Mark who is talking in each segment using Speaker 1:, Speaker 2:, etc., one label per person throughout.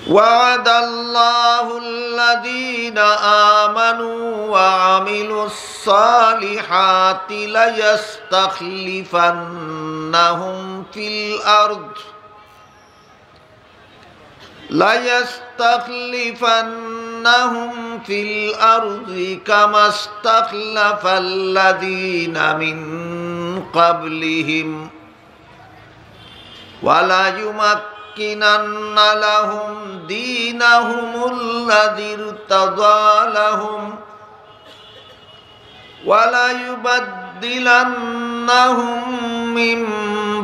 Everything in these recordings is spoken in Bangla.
Speaker 1: وعد الله الذين آمنوا وعملوا الصالحات ليستخلفنهم في الأرض كما استخلف الذين من قبلهم ولا يمكنن لهم دينهم الذي ارتضى لهم ولا يبدلنهم من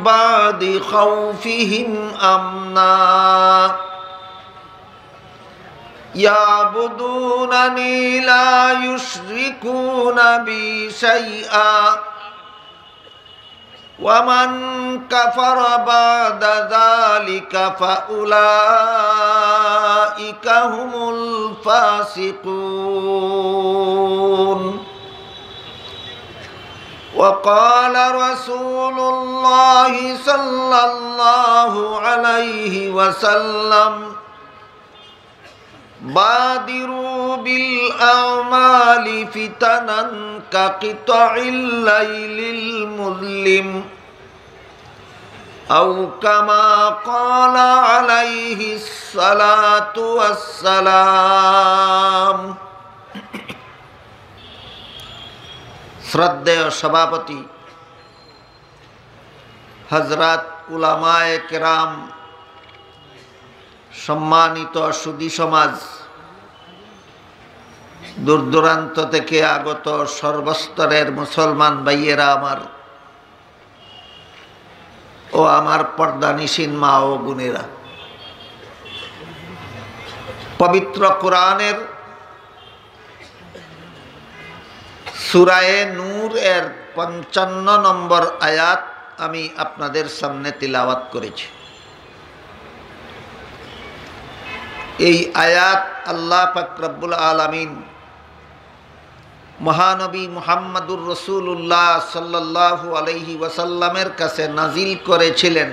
Speaker 1: بعد خوفهم أمنا يعبدونني لا يشركون بي شيئا ومن كفر بعد ذلك فأولئك هم الفاسقون وقال رسول الله صلى الله عليه وسلم بادروا بالأعمال فتنا كقطع الليل المظلم أو كما قال عليه الصلاة والسلام শ্রদ্ধেয় সভাপতি হযরত উলামায়ে কেরাম, সম্মানিত সুধী সমাজ, দূর দূরান্ত থেকে আগত সর্বস্তরের মুসলমান ভাইয়েরা আমার ও আমার পর্দানিশীন মা ও বোনেরা, পবিত্র কোরআনের সূরায়ে নূর এর 55 নম্বর আয়াত আমি আপনাদের সামনে তিলাওয়াত করেছি। এই আয়াত আল্লাহ পাক রব্বুল আলামিন মহানবী মুহাম্মদুর রাসূলুল্লাহ সাল্লাল্লাহু আলাইহি ওয়াসাল্লামের কাছে নাজিল করেছিলেন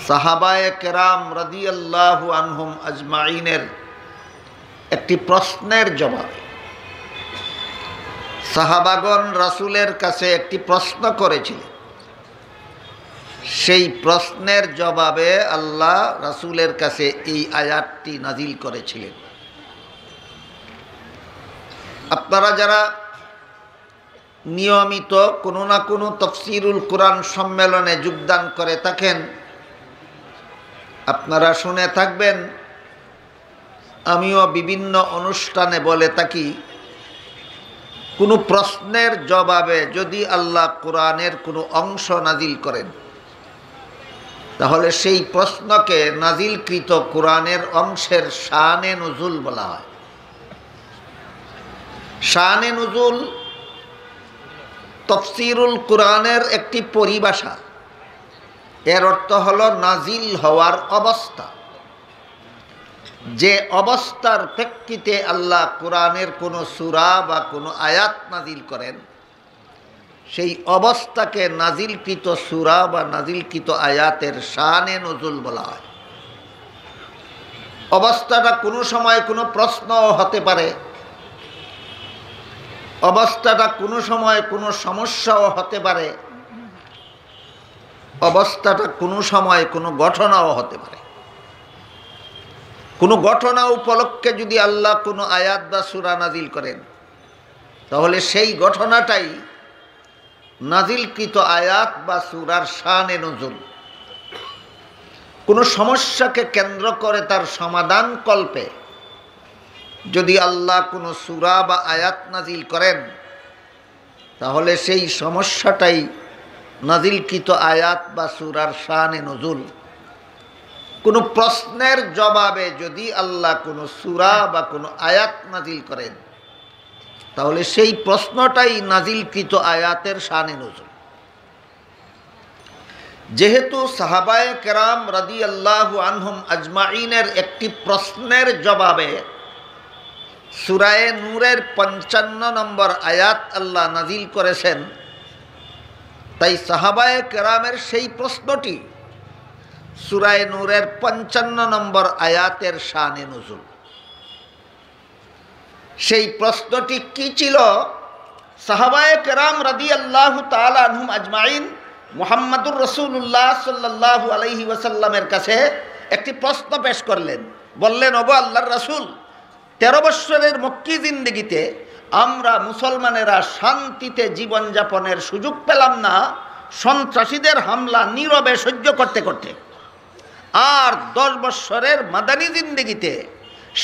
Speaker 1: সাহাবায়ে কেরাম রাদিয়াল্লাহু আনহুম আজমাইনের একটি প্রশ্নের জবাবে। সাহাবাগণ রাসূলের কাছে একটি প্রশ্ন করেছিলেন, সেই প্রশ্নের জবাবে আল্লাহ রাসূলের কাছে এই আয়াতটি নাজিল করেছিলেন। আপনারা যারা নিয়মিত কোনো না কোনো তাফসীরুল কোরআন সম্মেলনে যোগদান করে থাকেন, আপনারা শুনে থাকবেন, আমিও বিভিন্ন অনুষ্ঠানে বলে থাকি, কোনো প্রশ্নের জবাবে যদি আল্লাহ কোরআনের কোনো অংশ নাজিল করেন, তাহলে সেই প্রশ্নকে নাজিলকৃত কোরআনের অংশের শানে নুজুল বলা হয়। শানে নুজুল তাফসীরুল কোরআনের একটি পরিভাষা। এর অর্থ হলো নাজিল হওয়ার অবস্থা। যে অবস্থার প্রেক্ষিতে আল্লাহ কোরআনের কোনো সূরা বা কোনো আয়াত নাজিল করেন, সেই অবস্থাকে নাজিলকৃত সূরা বা নাজিলকৃত আয়াতের শানে নুজুল বলা হয়। অবস্থাটা কোনো সময় কোনো প্রশ্নও হতে পারে, অবস্থাটা কোনো সময় কোনো সমস্যাও হতে পারে, অবস্থাটা কোনো সময় কোনো ঘটনাও হতে পারে। কোনো ঘটনা উপলক্ষে যদি আল্লাহ কোনো আয়াত বা সূরা নাজিল করেন, তাহলে সেই ঘটনাটাই নাজিলকৃত আয়াত বা সূরার শানে নুজুল। কোনো সমস্যাকে কেন্দ্র করে তার সমাধান কল্পে যদি আল্লাহ কোনো সূরা বা আয়াত নাজিল করেন, তাহলে সেই সমস্যাটাই নাজিলকৃত আয়াত বা সূরার শানে নুজুল। কোনো প্রশ্নের জবাবে যদি আল্লাহ কোনো সূরা বা কোনো আয়াত নাজিল করেন, তাহলে সেই প্রশ্নটাই নাজিলকৃত আয়াতের শানে নুজুল। যেহেতু সাহাবায়ে কেরাম রাদিয়াল্লাহু আনহুম আজমাইনের একটি প্রশ্নের জবাবে সূরায়ে নূরের 55 নম্বর আয়াত আল্লাহ নাজিল করেছেন, তাই সাহাবায়ে কেরামের সেই প্রশ্নটি সূরা নূরের 55 নম্বর আয়াতের শানে নুজুল। সেই প্রশ্নটি কি ছিল? সাহাবায়ে কেরাম রাদিয়াল্লাহু তাআলা আনহুম আজমাইন মুহাম্মাদুর রাসূলুল্লাহ সাল্লাল্লাহু আলাইহি ওয়াসাল্লামের কাছে একটি প্রশ্ন পেশ করলেন। বললেন, ওগো আল্লাহর রাসূল, 13 বৎসরের মক্কি জিন্দেগিতে আমরা মুসলমানেরা শান্তিতে জীবনযাপনের সুযোগ পেলাম না সন্ত্রাসীদের হামলা নীরবে সহ্য করতে করতে। আর 10 বৎসরের মাদানী জিন্দেগিতে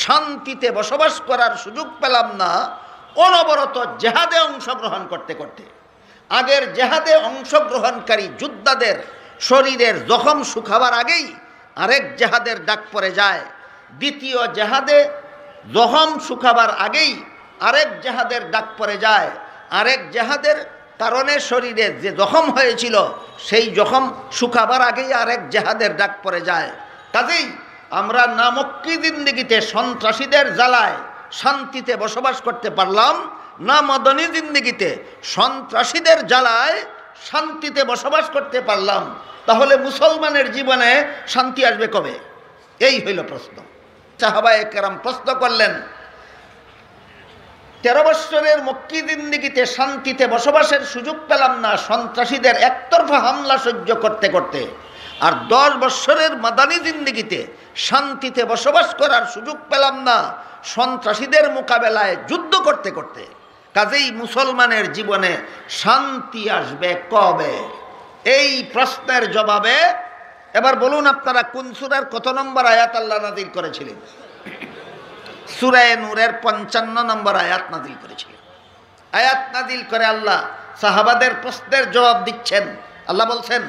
Speaker 1: শান্তিতে বসবাস করার সুযোগ পেলাম না অনবরত জেহাদে অংশগ্রহণ করতে করতে। আগের জেহাদে অংশগ্রহণকারী যোদ্ধাদের শরীরের জখম শুকাবার আগেই আরেক জেহাদের ডাক পড়ে যায়। দ্বিতীয় জেহাদে জখম শুকাবার আগেই আরেক জেহাদের ডাক পড়ে যায়। আরেক জেহাদের কারণে শরীরে যে জখম হয়েছিল সেই জখম শুকাবার আগেই আরেক জেহাদের ডাক পড়ে যায়। কাজেই আমরা না মক্কি জিন্দেগিতে সন্ত্রাসীদের জ্বালায় শান্তিতে বসবাস করতে পারলাম, না মদনী জিন্দেগিতে সন্ত্রাসীদের জ্বালায় শান্তিতে বসবাস করতে পারলাম। তাহলে মুসলমানের জীবনে শান্তি আসবে কবে? এই হইল প্রশ্ন। সাহাবায়ে কেরাম প্রশ্ন করলেন, 13 বৎসরের মক্কি জিন্দেগিতে শান্তিতে বসবাসের সুযোগ পেলাম না সন্ত্রাসীদের একতরফা হামলা সহ্য করতে করতে, আর 10 বৎসরের মাদানী জিন্দেগিতে শান্তিতে বসবাস করার সুযোগ পেলাম না সন্ত্রাসীদের মোকাবেলায় যুদ্ধ করতে করতে। কাজেই মুসলমানের জীবনে শান্তি আসবে কবে? এই প্রশ্নের জবাবে এবার বলুন আপনারা কোন সূরার কত নম্বর আয়াত আল্লাহ নাযিল করেছিলেন? সূরা নূরের 55 নম্বর আয়াত নাযিল করেছিলেন। আয়াত নাযিল করে আল্লাহ সাহাবাদের প্রশ্নের জবাব দিচ্ছেন। আল্লাহ বলছেন,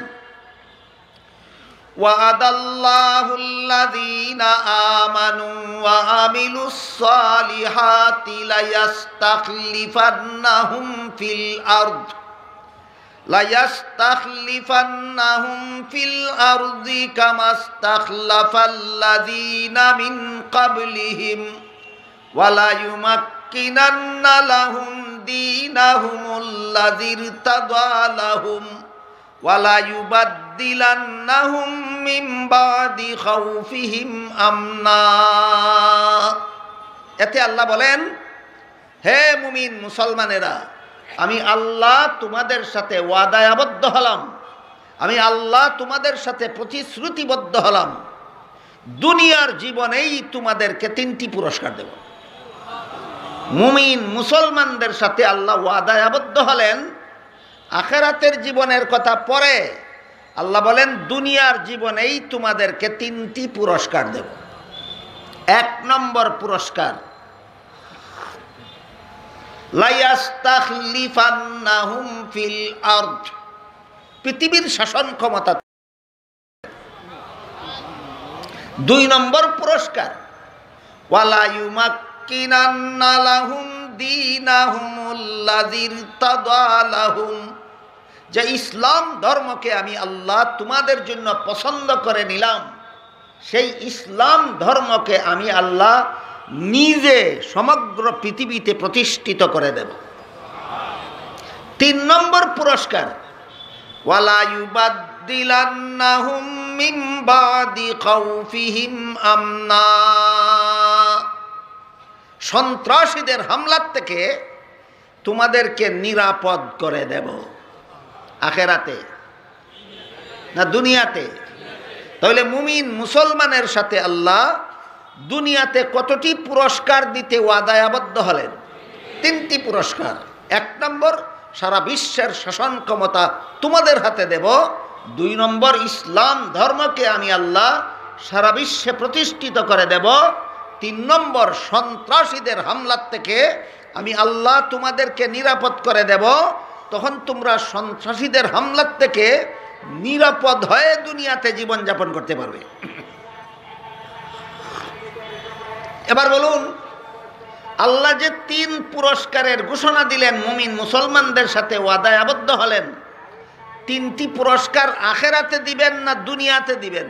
Speaker 1: ওয়াদাল্লাহুল্লাযীনা আমানু ওয়া আমিলুস সালিহাতি লায়াস্তাখলিফান্নাহুম ফিল আরদি কামাস্তাখলাফাল্লাযীনা মিন ক্বাবলিহিম ওয়ালা ইউমাক্কিনান্না লাহুম দীনাহুমুল্লাযী ইরতাদা লাহুম ওয়ালা ইউবাদদিলান্নাহুম মিন বাদি খাউফিহিম আমনা। এতে আল্লাহ বলেন, হে মুমিন মুসলমানেরা, আমি আল্লাহ তোমাদের সাথে ওয়াদায় আবদ্ধ হলাম, আমি আল্লাহ তোমাদের সাথে প্রতিশ্রুতিবদ্ধ হলাম, দুনিয়ার জীবনেই তোমাদেরকে 3টি পুরস্কার দেব। মুমিন মুসলমানদের সাথে আল্লাহ ওয়াদায় আবদ্ধ হলেন। আখিরাতের জীবনের কথা পরে আল্লাহ বলেন, দুনিয়ার জীবনেই তোমাদেরকে 3টি পুরস্কার দেব। 1 নম্বর পুরস্কার, লায়াস্তাখলিফান্নাহুম ফিল আরদ, পৃথিবীর শাসন ক্ষমতা। 2 নম্বর পুরস্কার, ওয়ালা ইউমাক্কিনান্না লাহুম দীনাহুমুল্লাযী ইরতাদা লাহুম, যে ইসলাম ধর্মকে আমি আল্লাহ তোমাদের জন্য পছন্দ করে নিলাম, সেই ইসলাম ধর্মকে আমি আল্লাহ নিজে সমগ্র পৃথিবীতে প্রতিষ্ঠিত করে দেব। 3 নম্বর পুরস্কার, ওয়ালা ইউবাদদিলান্নাহুম মিন বাদি খাউফিহিম আমনা, সন্ত্রাসীদের হামলার থেকে তোমাদেরকে নিরাপদ করে দেব। আখিরাতে না দুনিয়াতে? তাহলে মুমিন মুসলমানের সাথে আল্লাহ দুনিয়াতে কতটি পুরস্কার দিতে ওয়াদায় আবদ্ধ হলেন? 3টি পুরস্কার। 1 নম্বর, সারা বিশ্বের শাসন ক্ষমতা তোমাদের হাতে দেব। 2 নম্বর, ইসলাম ধর্মকে আমি আল্লাহ সারা বিশ্বে প্রতিষ্ঠিত করে দেব। 3 নম্বর, সন্ত্রাসীদের হামলার থেকে আমি আল্লাহ তোমাদেরকে নিরাপদ করে দেব। তখন তোমরা সন্ত্রাসীদের হামলার থেকে নিরাপদ হয়ে দুনিয়াতে জীবনযাপন করতে পারবে। এবার বলুন, আল্লাহ যে 3 পুরস্কারের ঘোষণা দিলেন, মুমিন মুসলমানদের সাথে ওয়াদায় আবদ্ধ হলেন, 3টি পুরস্কার আখিরাতে দিবেন না দুনিয়াতে দিবেন?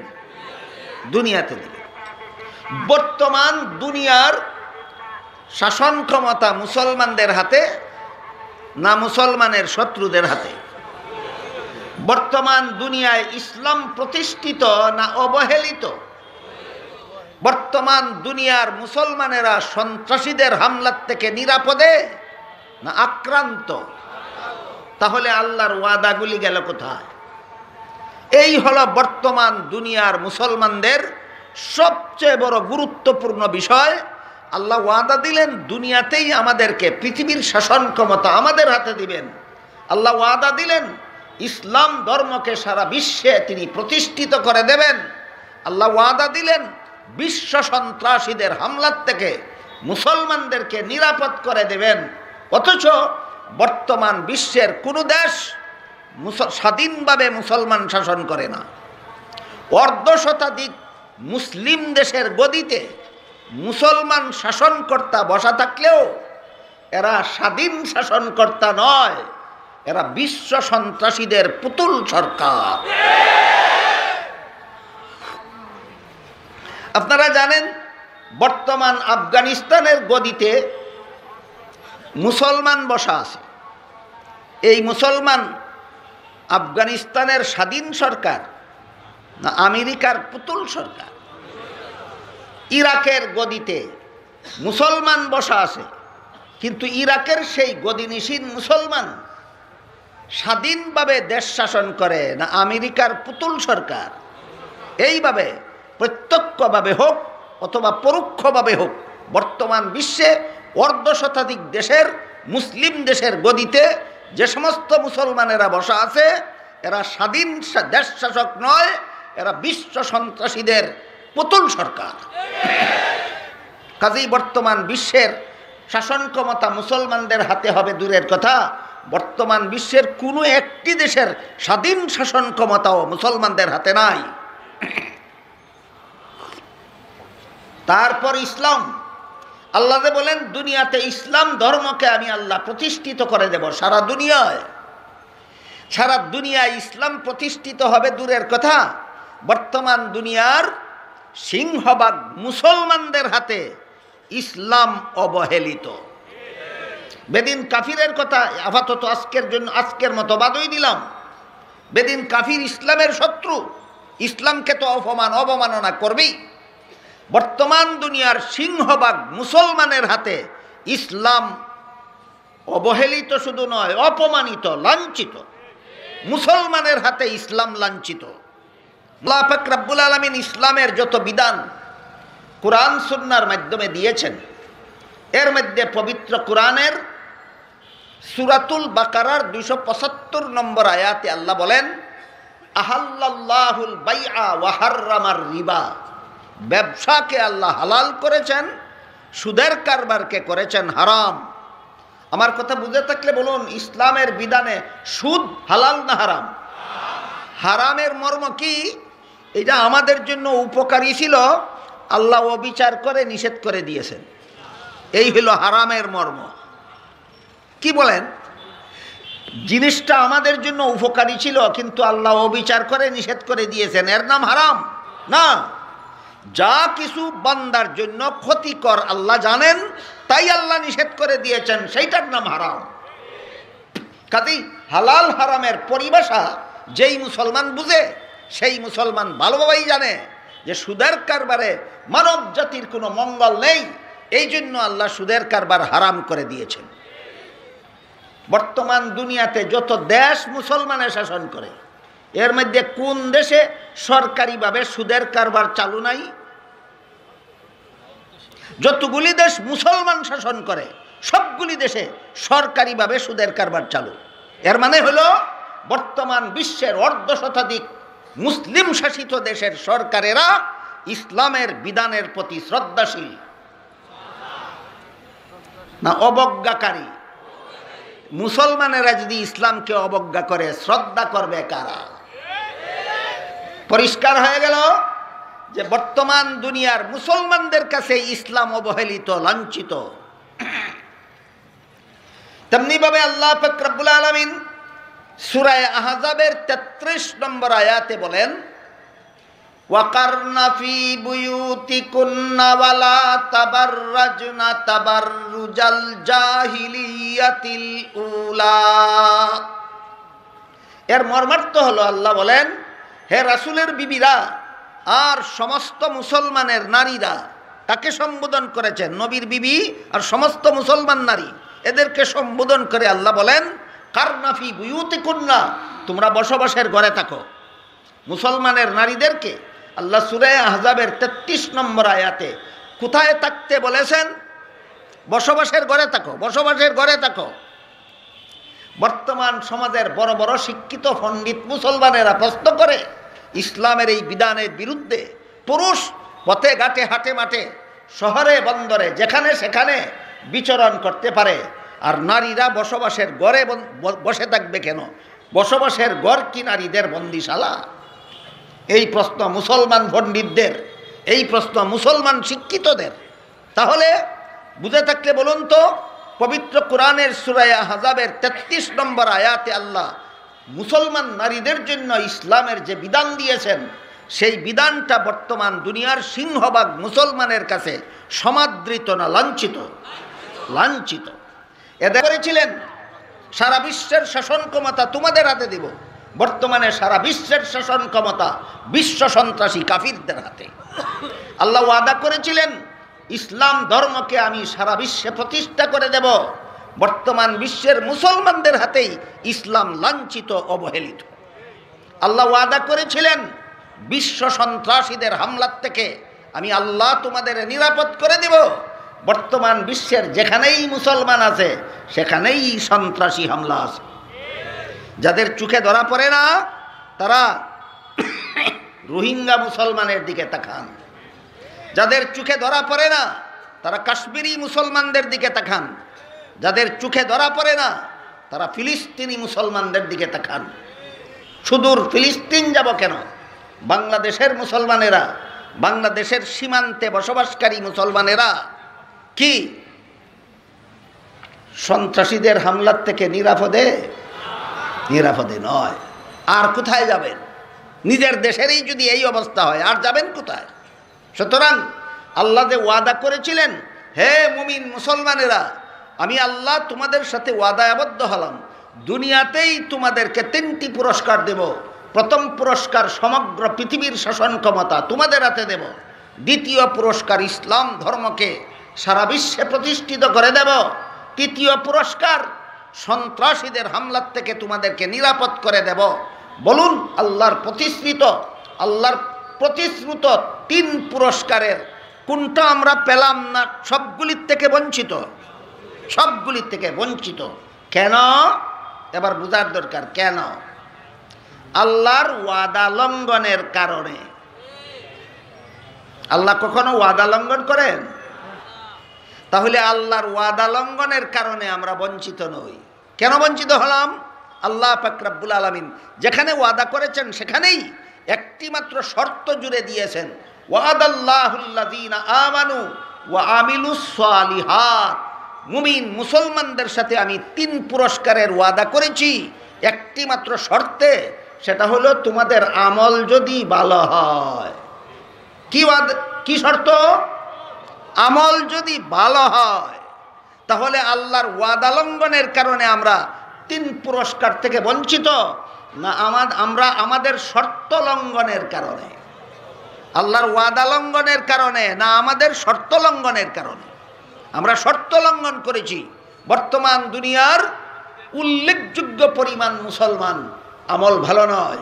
Speaker 1: দুনিয়াতে দিবেন। বর্তমান দুনিয়ার শাসন ক্ষমতা মুসলমানদের হাতে না মুসলমানের শত্রুদের হাতে? বর্তমান দুনিয়ায় ইসলাম প্রতিষ্ঠিত না অবহেলিত? বর্তমান দুনিয়ার মুসলমানেরা সন্ত্রাসীদের হামলার থেকে নিরাপদে না আক্রান্ত? তাহলে আল্লাহর ওয়াদাগুলি গেল কোথায়? এই হলো বর্তমান দুনিয়ার মুসলমানদের সবচেয়ে বড় গুরুত্বপূর্ণ বিষয়। আল্লাহ ওয়াদা দিলেন দুনিয়াতেই আমাদেরকে, পৃথিবীর শাসন ক্ষমতা আমাদের হাতে দিবেন। আল্লাহ ওয়াদা দিলেন ইসলাম ধর্মকে সারা বিশ্বে তিনি প্রতিষ্ঠিত করে দেবেন। আল্লাহ ওয়াদা দিলেন বিশ্ব সন্ত্রাসীদের হামলার থেকে মুসলমানদেরকে নিরাপদ করে দেবেন। অথচ বর্তমান বিশ্বের কোনো দেশ স্বাধীনভাবে মুসলমান শাসন করে না। অর্ধশতাধিক মুসলিম দেশের গদিতে মুসলমান শাসনকর্তা বসা থাকলেও এরা স্বাধীন শাসনকর্তা নয়, এরা বিশ্ব সন্ত্রাসীদের পুতুল সরকার। আপনারা জানেন বর্তমান আফগানিস্তানের গদিতে মুসলমান বসা আছে। এই মুসলমান আফগানিস্তানের স্বাধীন সরকার না আমেরিকার পুতুল সরকার? ইরাকের গদিতে মুসলমান বসা আছে, কিন্তু ইরাকের সেই গদিনিসীন মুসলমান স্বাধীনভাবে দেশ শাসন করে না আমেরিকার পুতুল সরকার? এইভাবে প্রত্যক্ষভাবে হোক অথবা পরোক্ষভাবে হোক বর্তমান বিশ্বে অর্ধশতাধিক দেশের মুসলিম দেশের গদিতে যে সমস্ত মুসলমানেরা বসা আছে এরা স্বাধীন দেশ শাসক নয়, এরা বিশ্ব সন্ত্রাসীদের পুতুল সরকার। কাজেই বর্তমান বিশ্বের শাসন ক্ষমতা মুসলমানদের হাতে হবে দূরের কথা, বর্তমান বিশ্বের কোনো একটি দেশের স্বাধীন শাসন ক্ষমতাও মুসলমানদের হাতে নাই। তারপর ইসলাম, আল্লাহ যে বলেন দুনিয়াতে ইসলাম ধর্মকে আমি আল্লাহ প্রতিষ্ঠিত করে দেব সারা দুনিয়ায়। সারা দুনিয়ায় ইসলাম প্রতিষ্ঠিত হবে দূরের কথা, বর্তমান দুনিয়ার সিংহভাগ মুসলমানদের হাতে ইসলাম অবহেলিত। বেদিন কাফিরের কথা আপাতত আজকের মতো বাদই দিলাম। বেদিন কাফির ইসলামের শত্রু, ইসলামকে তো অবমাননা করবেই। বর্তমান দুনিয়ার সিংহভাগ মুসলমানের হাতে ইসলাম অবহেলিত শুধু নয়, অপমানিত, লাঞ্ছিত। মুসলমানের হাতে ইসলাম লাঞ্ছিত। আল্লাহ পাক রব্বুল আলামিন ইসলামের যত বিধান কুরআন সুন্নাহর মাধ্যমে দিয়েছেন, এর মধ্যে পবিত্র কুরআনের সূরাতুল বাকারার 275 নম্বর আয়াতে আল্লাহ বলেন আহাল্লাল্লাহুল বাইআ ওয়া হাররামার রিবা। ব্যবসাকে আল্লাহ হালাল করেছেন, সুদের কারবারকে করেছেন হারাম। আমার কথা বুঝে থাকলে বলুন, ইসলামের বিধানে সুদ হালাল না হারাম? হারামের মর্ম কি? এটা আমাদের জন্য উপকারী ছিল, আল্লাহ অবিচার করে নিষেধ করে দিয়েছেন। এই হলো হারামের মর্ম। কি বলেন? জিনিসটা আমাদের জন্য উপকারী ছিল, কিন্তু আল্লাহ অবিচার করে নিষেধ করে দিয়েছেন, এর নাম হারাম না। যা কিছু বান্দার জন্য ক্ষতিকর আল্লাহ জানেন, তাই আল্লাহ নিষেধ করে দিয়েছেন, সেইটার নাম হারাম। কাজেই হালাল হারামের পরিভাষা যেই মুসলমান বুঝে, সেই মুসলমান ভালোভাবেই জানে যে সুদের কারবারে মানব জাতির কোনো মঙ্গল নেই। এই জন্য আল্লাহ সুদের কারবার হারাম করে দিয়েছেন। বর্তমান দুনিয়াতে যত দেশ মুসলমানের শাসন করে, এর মধ্যে কোন দেশে সরকারিভাবে সুদের কারবার চালু নাই? যতগুলি দেশ মুসলমান শাসন করে সবগুলি দেশে সরকারিভাবে সুদের কারবার চালু। এর মানে হলো বর্তমান বিশ্বের অর্ধশতাধিক মুসলিম শাসিত দেশের সরকারেরা ইসলামের বিধানের প্রতি শ্রদ্ধাশীল না অবজ্ঞাকারী? মুসলমানেরা যদি ইসলামকে অবজ্ঞা করে, শ্রদ্ধা করবে কারা? পরিষ্কার হয়ে গেল যে বর্তমান দুনিয়ার মুসলমানদের কাছে ইসলাম অবহেলিত, লাঞ্ছিত। তেমনিভাবে আল্লাহ পাক রব্বুল আলামিন সূরা আহজাবের 33 নম্বর আয়াতে বলেন ওয়াকারনা ফি বুয়ুতিকুন্না ওয়ালা তাবাররাজনা তাবাররুজাল জাহিলিয়াতিল উলা। এর মর্মার্থ হলো আল্লাহ বলেন, হে রাসূলের বিবিরা আর সমস্ত মুসলমানের নারীরা, তাকে সম্বোধন করেছেন নবীর বিবি আর সমস্ত মুসলমান নারী, এদেরকে সম্বোধন করে আল্লাহ বলেন, কারনা ফি বুয়ুতিকুন্না, তোমরা বসবাসের ঘরে থাকো। মুসলমানের নারীদেরকে আল্লাহ সূরা আহজাবের 33 নম্বর আয়াতে কোথায় থাকতে বলেছেন? বসবাসের ঘরে থাকো, বসবাসের ঘরে থাকো। বর্তমান সমাজের বড় বড় শিক্ষিত পণ্ডিত মুসলমানেরা প্রশ্ন করে ইসলামের এই বিধানের বিরুদ্ধে। পুরুষ পথে ঘাটে হাটে মাঠে শহরে বন্দরে যেখানে সেখানে বিচরণ করতে পারে, আর নারীরা বসবাসের ঘরে বসে থাকবে কেন? বসবাসের ঘর কি নারীদের বন্দিশালা? এই প্রশ্ন মুসলমান পণ্ডিতদের, এই প্রশ্ন মুসলমান শিক্ষিতদের। তাহলে বুঝে থাকলে বলুন তো, পবিত্র কোরআনের সূরা আহজাবের 33 নম্বর আয়াতে আল্লাহ মুসলমান নারীদের জন্য ইসলামের যে বিধান দিয়েছেন, সেই বিধানটা বর্তমান দুনিয়ার সিংহভাগ মুসলমানের কাছে সমাদৃত না লাঞ্ছিত? লাঞ্ছিত। এদের করেছিলেন সারা বিশ্বের শাসন ক্ষমতা তোমাদের হাতে দিব। বর্তমানে সারা বিশ্বের শাসন ক্ষমতা বিশ্ব সন্ত্রাসী কাফিরদের হাতে। আল্লাহ ওয়াদা করেছিলেন ইসলাম ধর্মকে আমি সারা বিশ্বে প্রতিষ্ঠা করে দেব। বর্তমান বিশ্বের মুসলমানদের হাতেই ইসলাম লাঞ্ছিত, অবহেলিত। আল্লাহ ওয়াদা করেছিলেন বিশ্ব সন্ত্রাসীদের হামলার থেকে আমি আল্লাহ তোমাদের নিরাপদ করে দেব। বর্তমান বিশ্বের যেখানেই মুসলমান আছে সেখানেই সন্ত্রাসী হামলা আছে। যাদের চোখে ধরা পড়ে না তারা রোহিঙ্গা মুসলমানের দিকে তাকান, যাদের চোখে ধরা পড়ে না তারা কাশ্মীরি মুসলমানদের দিকে তাকান, যাদের চোখে ধরা পড়ে না তারা ফিলিস্তিনি মুসলমানদের দিকে তাকান। সুদূর ফিলিস্তিন যাব কেন? বাংলাদেশের মুসলমানেরা, বাংলাদেশের সীমান্তে বসবাসকারী মুসলমানেরা কি সন্ত্রাসীদের হামলার থেকে নিরাপদে? নিরাপদে নয়। আর কোথায় যাবেন? নিজের দেশেরই যদি এই অবস্থা হয় আর যাবেন কোথায়? সুতরাং আল্লাহ যে ওয়াদা করেছিলেন, হে মুমিন মুসলমানেরা, আমি আল্লাহ তোমাদের সাথে ওয়াদায় আবদ্ধ হলাম, দুনিয়াতেই তোমাদেরকে 3টি পুরস্কার দেব। প্রথম পুরস্কার সমগ্র পৃথিবীর শাসন ক্ষমতা তোমাদের হাতে দেব। দ্বিতীয় পুরস্কার ইসলাম ধর্মকে সারা বিশ্বে প্রতিষ্ঠিত করে দেব। তৃতীয় পুরস্কার সন্ত্রাসীদের হামলার থেকে তোমাদেরকে নিরাপদ করে দেব। বলুন আল্লাহর প্রতিশ্রুত 3 পুরস্কারের কোনটা আমরা পেলাম না? সবগুলির থেকে বঞ্চিত, সবগুলির থেকে বঞ্চিত। কেন? এবার বোঝার দরকার কেন। আল্লাহর ওয়াদা লঙ্ঘনের কারণে। আল্লাহ কখনো ওয়াদা লঙ্ঘন করেন? তাহলে আল্লাহর ওয়াদা লঙ্ঘনের কারণে আমরা বঞ্চিত নই। কেন বঞ্চিত হলাম? আল্লাহ পাক রব্বুল আলামিন যেখানে ওয়াদা করেছেন সেখানেই একটি মাত্র শর্ত জুড়ে দিয়েছেন, ওয়াদাল্লাহুল্লাযীনা আমানু ওয়া আমিলুস সালিহাত। মুমিন মুসলমানদের সাথে আমি 3 পুরস্কারের ওয়াদা করেছি একটি মাত্র শর্তে, সেটা হলো তোমাদের আমল যদি ভালো হয়। কি শর্ত? আমল যদি ভালো হয়। তাহলে আল্লাহর ওয়াদা লঙ্ঘনের কারণে আমরা 3 পুরস্কার থেকে বঞ্চিত না আমরা আমাদের শর্ত লঙ্ঘনের কারণে? আল্লাহর ওয়াদা লঙ্ঘনের কারণে না আমাদের শর্ত লঙ্ঘনের কারণে? আমরা শর্ত লঙ্ঘন করেছি। বর্তমান দুনিয়ার উল্লেখযোগ্য পরিমাণ মুসলমান আমল ভালো নয়।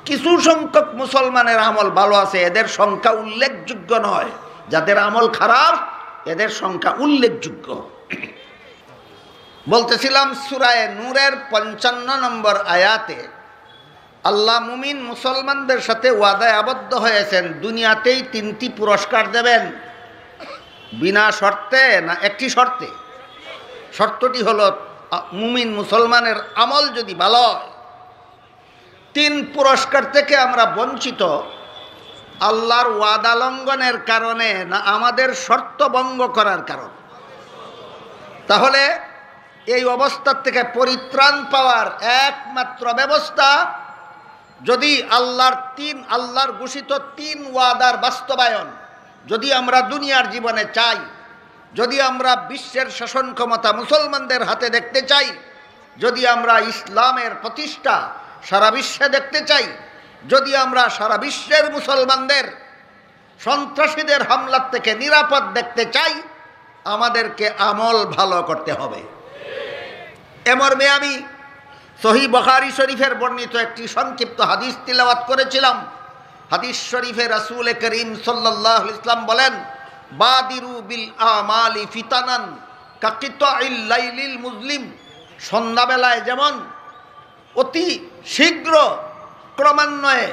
Speaker 1: কিছু সংখ্যক মুসলমানের আমল ভালো আছে, এদের সংখ্যা উল্লেখযোগ্য নয়। যাদের আমল খারাপ এদের সংখ্যা উল্লেখযোগ্য। বলতেছিলাম সূরা নূরের 55 নম্বর আয়াতে আল্লাহ মুমিন মুসলমানদের সাথে ওয়াদায় আবদ্ধ হয়েছেন দুনিয়াতেই 3টি পুরস্কার দেবেন, বিনা শর্তে না একটি শর্তে। শর্তটি হলো মুমিন মুসলমানের আমল যদি ভালো হয়। 3 পুরস্কার থেকে আমরা বঞ্চিত আল্লাহর ওয়াদা লঙ্ঘনের কারণে না আমাদের শর্ত ভঙ্গ করার কারণে? তাহলে এই অবস্থার থেকে পরিত্রাণ পাওয়ার একমাত্র ব্যবস্থা, যদি আল্লাহর ঘোষিত 3 ওয়াদার বাস্তবায়ন যদি আমরা দুনিয়ার জীবনে চাই, যদি আমরা বিশ্বের শাসন ক্ষমতা মুসলমানদের হাতে দেখতে চাই, যদি আমরা ইসলামের প্রতিষ্ঠা সারা বিশ্বে দেখতে চাই, যদি আমরা সারা বিশ্বের মুসলমানদের সন্ত্রাসীদের হামলার থেকে নিরাপদ দেখতে চাই, আমাদেরকে আমল ভালো করতে হবে। এ মর্মে আমি সহিহ বুখারী শরীফের বর্ণিত একটি সংক্ষিপ্ত হাদিস তিলাওয়াত করেছিলাম। হাদিস শরীফে রাসূল করিম সাল্লাল্লাহু আলাইহি ওয়াসাল্লাম বলেন, বাদিরু বিল আমালি ফিতানান কাকিতাইল লাইলিল মুজলিম। সন্ধ্যাবেলায় যেমন অতি শীঘ্র ক্রমান্বয়ে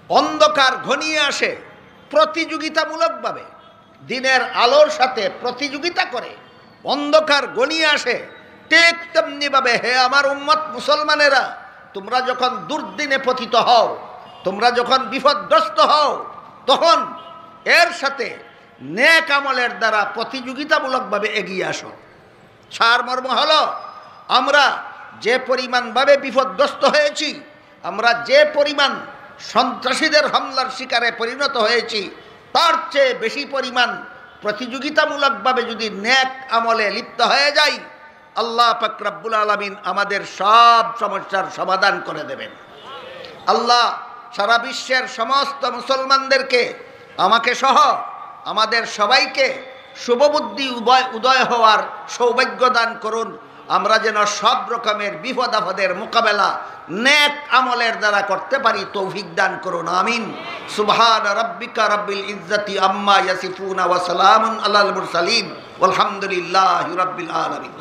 Speaker 1: অন্ধকার ঘনিয়ে আসে, প্রতিযোগিতামূলকভাবে দিনের আলোর সাথে প্রতিযোগিতা করে অন্ধকার ঘনিয়ে আসে, ঠিক তেমনিভাবে হে আমার উম্মত মুসলমানেরা, তোমরা যখন দুর্দিনে পতিত হও, তোমরা যখন বিপদগ্রস্ত হও, তখন এর সাথে নেক আমলের দ্বারা প্রতিযোগিতামূলকভাবে এগিয়ে আসো। সারমর্ম হলো, আমরা যে পরিমাণভাবে বিপদগ্রস্ত হয়েছি, আমরা যে পরিমাণ সন্ত্রাসীদের হামলার শিকারে পরিণত হয়েছি, তার চেয়ে বেশি পরিমাণ প্রতিযোগিতামূলকভাবে যদি নেক আমলে লিপ্ত হয়ে যাই, আল্লাহ পাক রব্বুল আলামিন আমাদের সব সমস্যার সমাধান করে দেবেন। আল্লাহ সারা বিশ্বের সমস্ত মুসলমানদেরকে, আমাকে সহ আমাদের সবাইকে শুভবুদ্ধি উদয় হওয়ার সৌভাগ্য দান করুন। আমরা যেন সব রকমের বিপদ আপদের মোকাবেলা নেক আমলের দ্বারা করতে পারি, তৌফিক দান করুন, আমিন। সুবহান রাব্বিকা রাব্বিল ইজ্জাতি আম্মা ইয়াসিফুন ওয়া সালামুন আলাল মুরসালিন ওয়ালহামদুলিল্লাহি রাব্বিল আলামিন।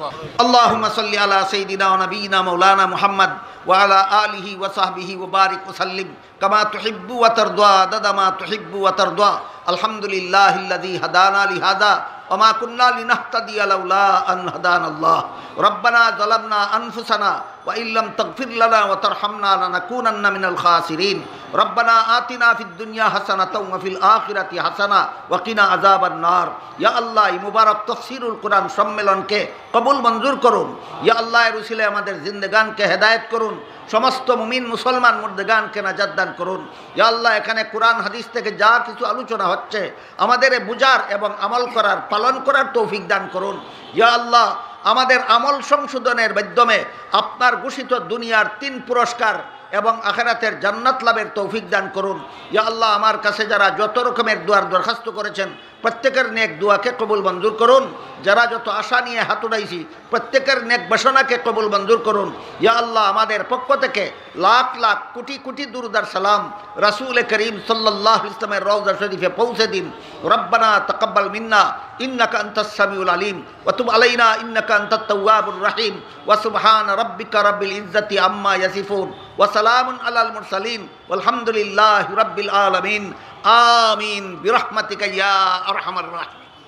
Speaker 1: আল্লাহুম্মা সাল্লি আলা সাইয়্যিদিনা ওয়া নাবিয়িনা মাওলানা মুহাম্মদ ওয়া আলা আলিহি ওয়া সাহবিহি ওয়া বারিক ওয়া সাল্লিম কামা তুহিব্বু ওয়া তারদা আদাদা মা তুহিব্বু ওয়া তারদা। আলহামদুলিল্লাহিল্লাযী হাদানা লিহাদা ওয়া মা কুন্না লিনাহতাদিয়া লাউলা আন হাদানাল্লাহ। রব্বানা যালামনা আনফুসানা ওয়া ইল্লাম তাগফির লানা ওয়া তারহামনা লানাকুনান্না মিনাল খাসিরিন। রব্বানা আতিনা ফিদ দুনিয়া হাসানাতাও ওয়া ফিল আখিরাতি হাসানা ওয়া কিনা আযাবান নার। ইয়া আল্লাহ, এই মুবারক তাফসীরুল কুরআন সম্মেলনকে কবুল মঞ্জুর করুন। ইয়া আল্লাহ, এর উসিলায় আমাদের জিন্দেগানকে হেদায়েত করুন, সমস্ত মুমিন মুসলমান মুর্দেগানকে নাজাত দান করুন। ইয়া আল্লাহ, এখানে কোরআন হাদিস থেকে যা কিছু আলোচনা হচ্ছে, আমাদের বুঝার এবং আমল করার, পালন করার তৌফিক দান করুন। ইয়া আল্লাহ, আমাদের আমল সংশোধনের মাধ্যমে আপনার ঘোষিত দুনিয়ার 3 পুরস্কার এবং আখিরাতের জান্নাত লাভের তৌফিক দান করুন। ইয়া আল্লাহ, আমার কাছে যারা যত রকমের দোয়ার দরখাস্ত করেছেন, প্রত্যেকের নেক দোয়াকে কবুল মঞ্জুর করুন। যারা যত আশা নিয়ে হাত উঠাইছি, প্রত্যেকের নেক বাসনাকে কবুল মঞ্জুর করুন। ইয়া আল্লাহ, আমাদের পক্ষ থেকে লাখ লাখ কোটি কোটি দুরূদ আর সালাম রাসূল করিম সাল্লাল্লাহু আলাইহি ওয়াসাল্লামের রওজা শরীফে পৌঁছে দিন। রব্বানা তাকাব্বাল মিন্না ইন্নাকা আনতাস সামিউল আলিম ওয়া তুব আলাইনা ইন্নাকা আনতাত তাওয়াবুর রহিম। ওয়া সুবহান রাব্বিকা রাব্বিল ইজ্জাতি আম্মা ইয়াসিফুন ওয়া সালামুন আলাল মুরসালিন ওয়ালহামদুলিল্লাহি রাব্বিল আলামিন। আমিন বিরহমাতিকা ইয়া আরহামার রাহিমিন।